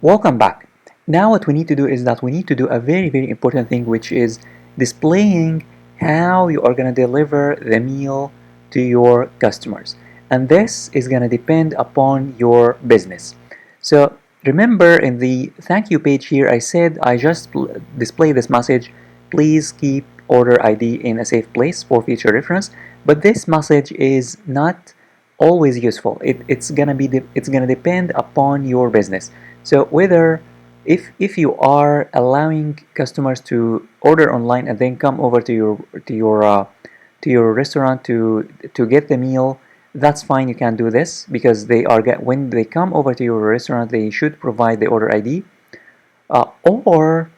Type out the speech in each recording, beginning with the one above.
Welcome back. Now what we need to do is that we need to do a very important thing, which is displaying how you are going to deliver the meal to your customers. And this is going to depend upon your business. So remember, in the thank you page here, I said I just display this message: please keep order ID in a safe place for future reference. But this message is not always useful. It's gonna depend upon your business. So whether if you are allowing customers to order online and then come over to your restaurant to get the meal, that's fine. You can do this because when they come over to your restaurant, they should provide the order ID. Uh, or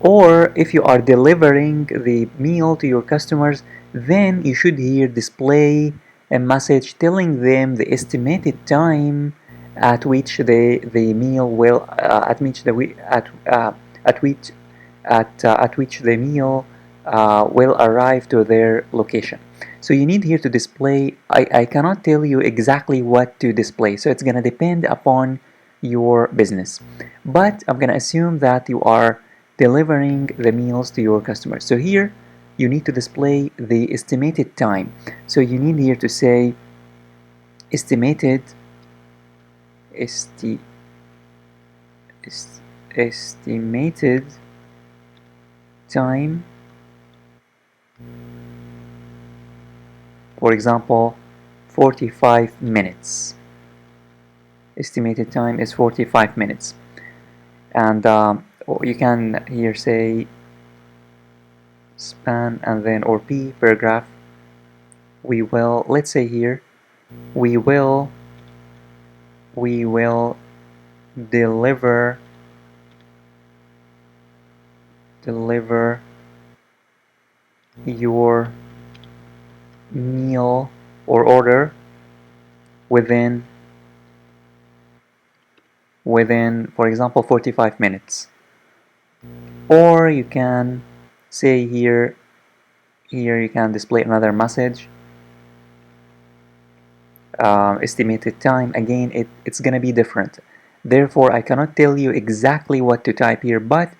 or if you are delivering the meal to your customers, then you should here display a message telling them the estimated time at which the meal will at which at which the meal will arrive to their location. So you need here to display. I cannot tell you exactly what to display, so it's gonna depend upon your business. But I'm gonna assume that you are delivering the meals to your customers. So here you need to display the estimated time. So you need here to say estimated esti, est, estimated time, for example 45 minutes. Estimated time is 45 minutes. And you can here say span and then or p paragraph. We will, let's say here, we will deliver your meal or order within for example 45 minutes. Or you can say here you can display another message. Estimated time, again it's gonna be different, therefore I cannot tell you exactly what to type here. But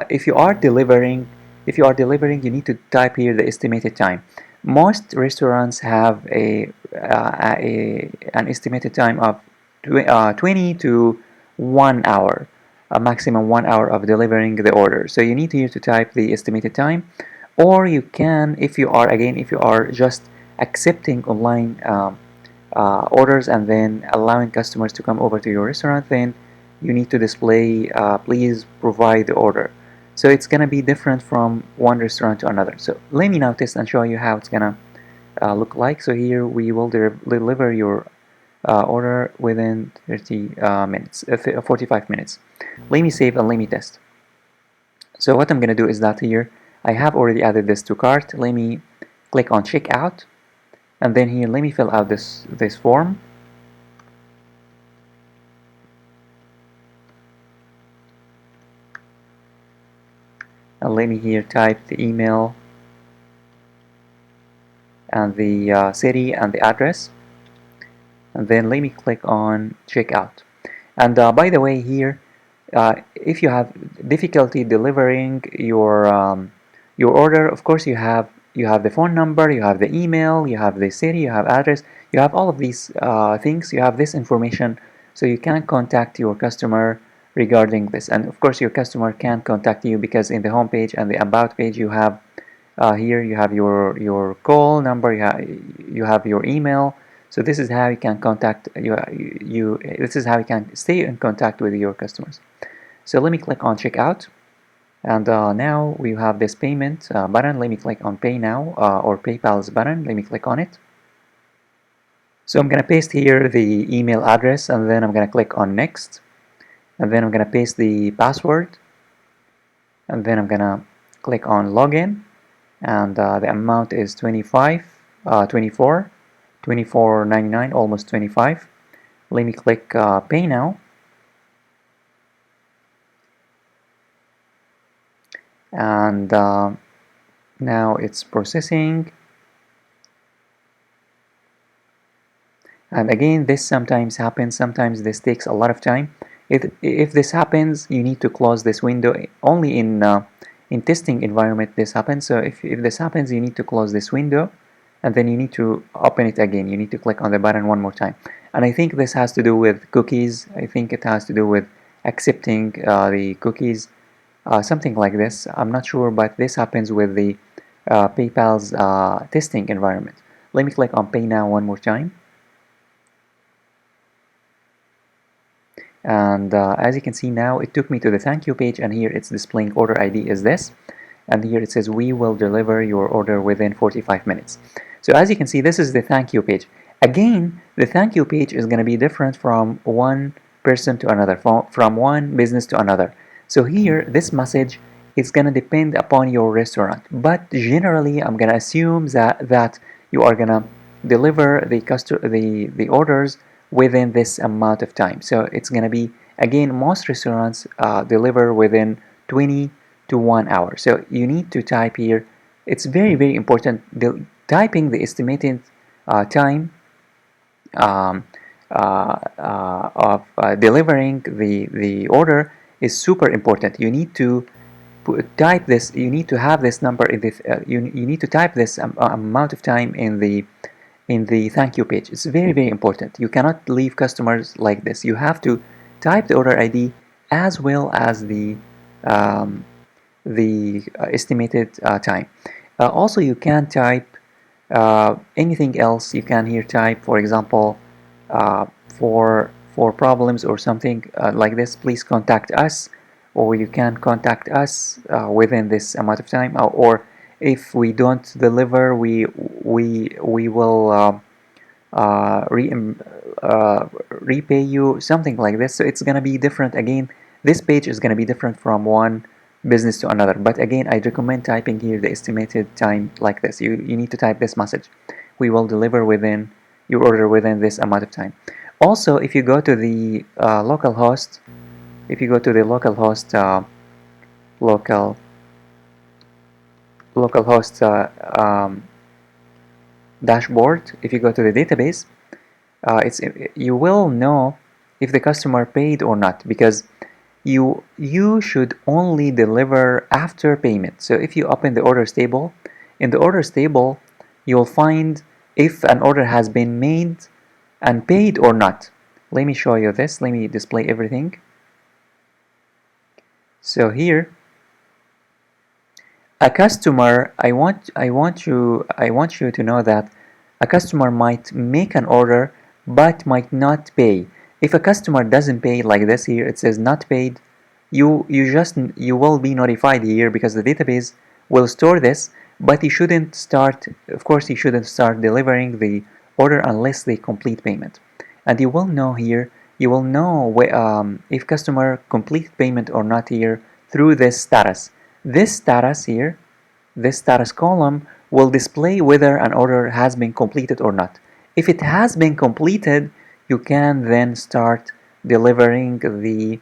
if you are delivering you need to type here the estimated time. Most restaurants have an estimated time of 20 to 1 hour, a maximum 1 hour of delivering the order. So you need here to type the estimated time. Or you can, if you are just accepting online orders and then allowing customers to come over to your restaurant, then you need to display please provide the order. So it's gonna be different from one restaurant to another. So let me now test and show you how it's gonna look like. So here we will deliver your order within 30 minutes, 45 minutes. Let me save and let me test. So what I'm gonna do is that here I have already added this to cart. Let me click on checkout, and then here let me fill out this form. And let me here type the email and the city and the address, and then let me click on checkout. And by the way here, if you have difficulty delivering your order, of course you have the phone number, you have the email, you have the city, you have address, you have all of these things, you have this information, so you can contact your customer regarding this. And of course your customer can contact you because in the home page and the about page you have here you have your call number, you have your email. So this is how you can contact this is how you can stay in contact with your customers. So let me click on checkout, and now we have this payment button. Let me click on pay now, or PayPal's button. Let me click on it. So I'm gonna paste here the email address, and then I'm gonna click on next, and then I'm gonna paste the password, and then I'm gonna click on login, and the amount is 24.99, almost 25. Let me click pay now, and now it's processing. And again, this sometimes happens, sometimes this takes a lot of time. If this happens, you need to close this window. Only in testing environment this happens. So if this happens, you need to close this window, and then you need to open it again. You need to click on the button one more time. And I think this has to do with cookies. I think it has to do with accepting the cookies, something like this. I'm not sure, but this happens with the PayPal's testing environment. Let me click on Pay Now one more time. And as you can see now, it took me to the thank you page, and here it's displaying order ID is this, and here it says we will deliver your order within 45 minutes. So as you can see, this is the thank you page. Again, the thank you page is going to be different from one person to another, from one business to another. So here, this message is going to depend upon your restaurant, but generally I'm going to assume that you are going to deliver the orders within this amount of time. So it's going to be, again, most restaurants deliver within 20 to 1 hour. So you need to type here, it's very, very important, typing the estimated time um, of delivering the order is super important. You need to type this, you need to have this number in this, you need to type this amount of time in the thank you page. It's very, very important. You cannot leave customers like this. You have to type the order ID as well as um, the estimated time. Also, you can type anything else. You can here type, for example, uh, for problems or something like this, please contact us, or you can contact us within this amount of time, or if we don't deliver, we will re repay you, something like this. So it's gonna be different. Again, this page is gonna be different from one business to another, but again, I recommend typing here the estimated time like this. You need to type this message, we will deliver within your order within this amount of time. Also, if you go to the local host, if you go to the local host local local host dashboard, if you go to the database, you will know if the customer paid or not, because you should only deliver after payment. So if you open the orders table, in the orders table you'll find if an order has been made and paid or not. Let me show you this. Let me display everything. So here, a customer, I want you to know that a customer might make an order but might not pay. If a customer doesn't pay like this, here it says not paid, you will be notified here, because the database will store this, but you shouldn't start, of course you shouldn't start delivering the order unless they complete payment. And you will know here, you will know if customer complete payment or not here through this status. This status here, this status column, will display whether an order has been completed or not. If it has been completed, you can then start delivering the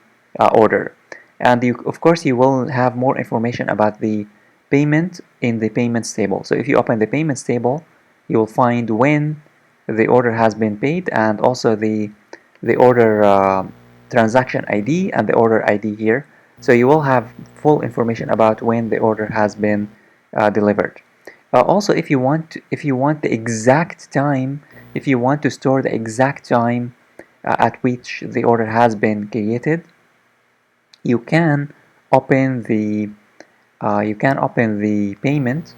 order. And of course, you will have more information about the payment in the payments table. So if you open the payments table, you will find when the order has been paid, and also the order transaction ID and the order ID here. So you will have full information about when the order has been delivered. Also, if you want the exact time, if you want to store the exact time at which the order has been created, you can open the payment.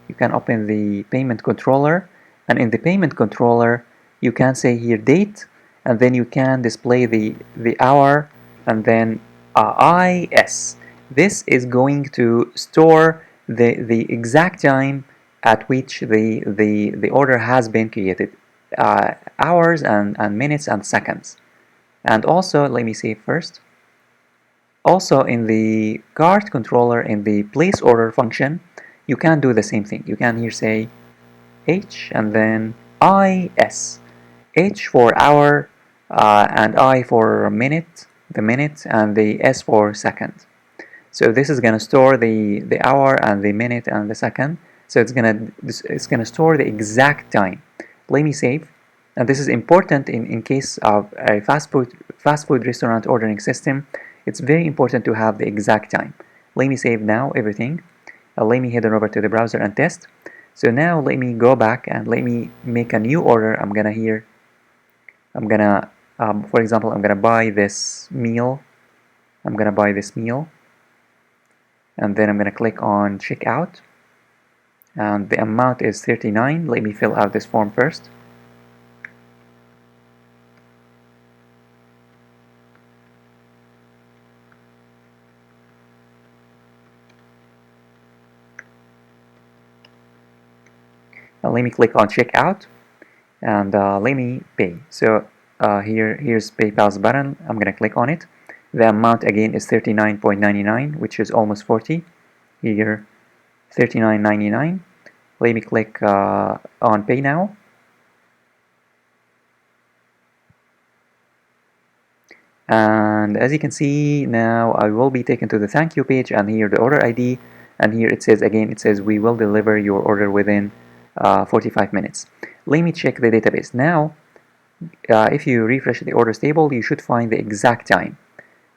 You can open the payment controller, and in the payment controller you can say here date, and then you can display the hour, and then IS. This is going to store the exact time at which the order has been created, hours and minutes and seconds. And also, let me see first. Also, in the cart controller, in the place order function, you can do the same thing. You can here say H and then IS. H for hour, and I for minute, the minute, and the S for second. So this is gonna store the hour and the minute and the second. So it's gonna store the exact time. Let me save. And this is important in case of a fast food restaurant ordering system, it's very important to have the exact time. Let me save now everything. Let me head on over to the browser and test. So now let me go back and let me make a new order. I'm gonna, for example, I'm gonna buy this meal. I'm gonna buy this meal, and then I'm gonna click on checkout, and the amount is 39. Let me fill out this form first. Let me click on checkout, and let me pay. So here's PayPal's button. I'm gonna click on it. The amount again is 39.99, which is almost 40. Here, 39.99. Let me click on Pay Now. And as you can see now, I will be taken to the thank you page, and here the order ID, and here it says again, it says we will deliver your order within 45 minutes. Let me check the database now. If you refresh the orders table, you should find the exact time.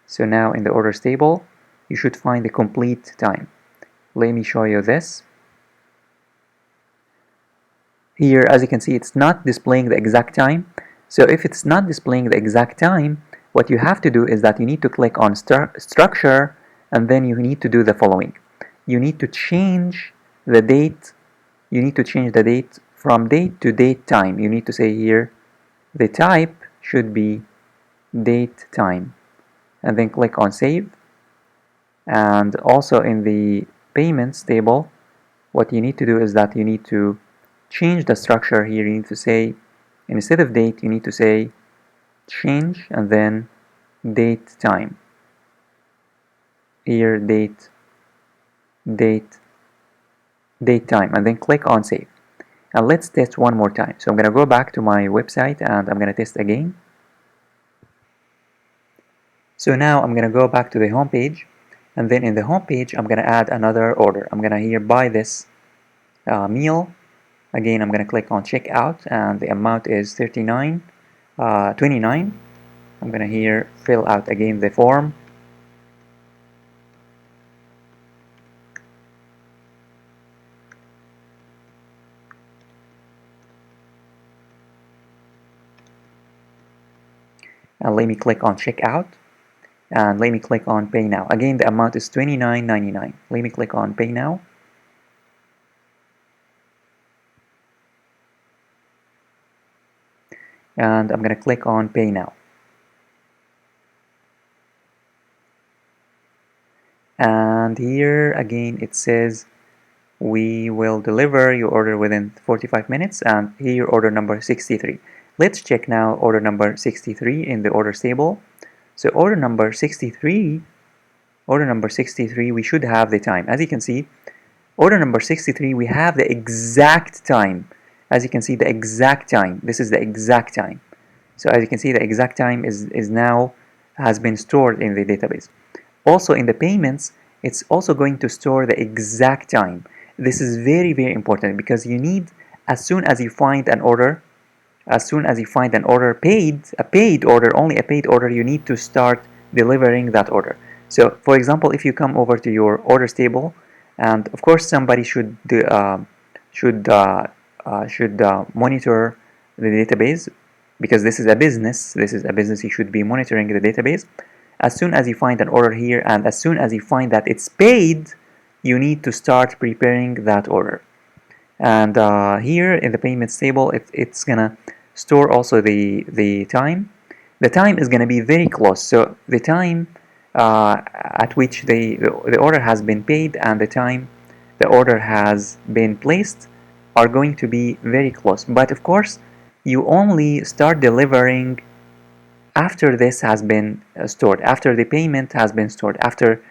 So now in the orders table, you should find the complete time. Let me show you this. Here, as you can see, it's not displaying the exact time. So if it's not displaying the exact time, what you have to do is that you need to click on structure, and then you need to do the following. You need to change the date. You need to change the date from date to date time. You need to say here, the type should be date time, and then click on save. And also in the payments table, what you need to do is that you need to change the structure here. You need to say, instead of date, you need to say change and then date time. Here, date time, and then click on save. And let's test one more time. So I'm going to go back to my website and I'm going to test again. So now I'm going to go back to the home page, and then in the home page I'm going to add another order. I'm going to here buy this meal. Again, I'm going to click on checkout, and the amount is 29. I'm going to here fill out again the form. And let me click on checkout, and let me click on pay now. Again, the amount is $29.99. Let me click on pay now. And I'm going to click on pay now. And here again it says we will deliver your order within 45 minutes, and here order number 63. Let's check now order number 63 in the orders table. So order number 63, we should have the time. As you can see, order number 63, we have the exact time. As you can see, the exact time. This is the exact time. So as you can see, the exact time is now has been stored in the database. Also in the payments, it's also going to store the exact time. This is very, very important, because you need, as soon as you find an order, paid, a paid order, only a paid order, you need to start delivering that order. So for example, if you come over to your orders table, and of course somebody should monitor the database, because this is a business. You should be monitoring the database. As soon as you find an order here, and as soon as you find that it's paid, you need to start preparing that order. And here in the payments table, it's gonna store also the time. The time is gonna be very close. So the time at which the order has been paid and the time the order has been placed are going to be very close. But of course, you only start delivering after this has been stored, after the payment has been stored, after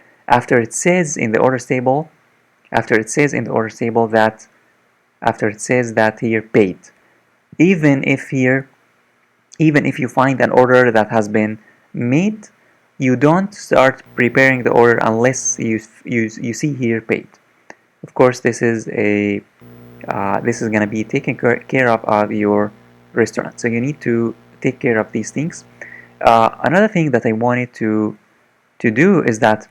it says in the orders table, that here paid. Even if you find an order that has been made, you don't start preparing the order unless you see here paid. Of course, this is going to be taken care of your restaurant, so you need to take care of these things. Another thing that I wanted to do is that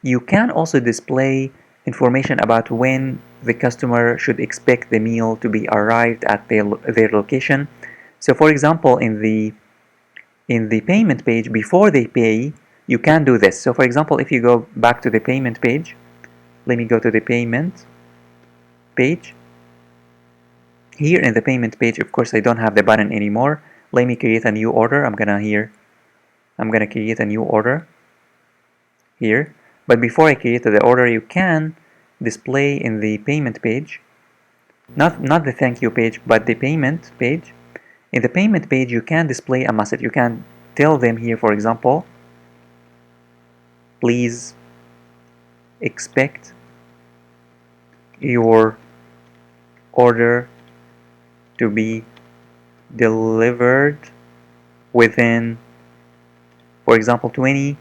you can also display information about when the customer should expect the meal to be arrived at their location. So for example, in the payment page before they pay, you can do this. So for example, if you go back to the payment page, let me go to the payment page. Here in the payment page, of course, I don't have the button anymore. Let me create a new order. I'm gonna create a new order here. But before I create the order, you can display in the payment page, not the thank you page, but the payment page. In the payment page, you can display a message. You can tell them here, for example, please expect your order to be delivered within, for example, 20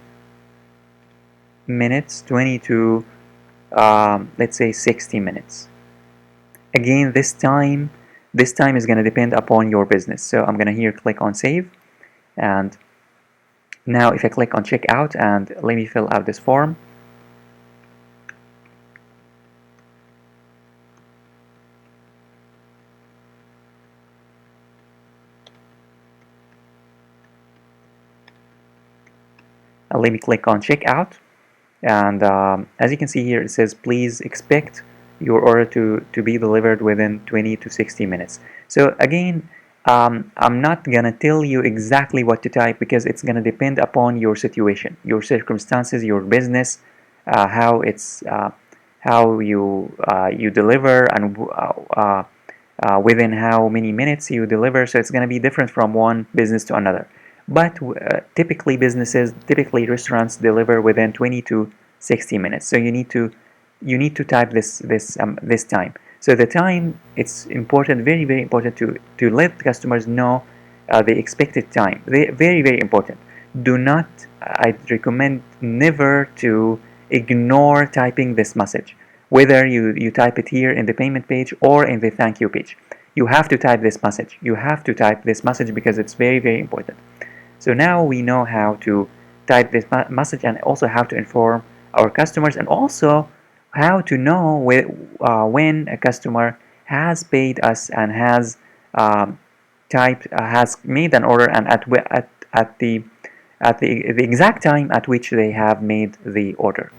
minutes, 20 to let's say 60 minutes. Again, this time is going to depend upon your business. So I'm going to here click on save, and now if I click on checkout and let me fill out this form, let me click on checkout, and as you can see here, it says please expect your order to be delivered within 20 to 60 minutes. So again, I'm not gonna tell you exactly what to type because it's gonna depend upon your situation, your circumstances, your business, how it's how you deliver, and within how many minutes you deliver. So it's going to be different from one business to another. But typically restaurants deliver within 20 to 60 minutes. So you need to type this time. So the time, it's important, very very important to let customers know the expected time. Very important. Do not, I recommend never to ignore typing this message, whether you type it here in the payment page or in the thank you page. You have to type this message. You have to type this message because it's very very important. So now we know how to type this message, and also how to inform our customers, and also how to know when a customer has paid us and has has made an order, and at the exact time at which they have made the order.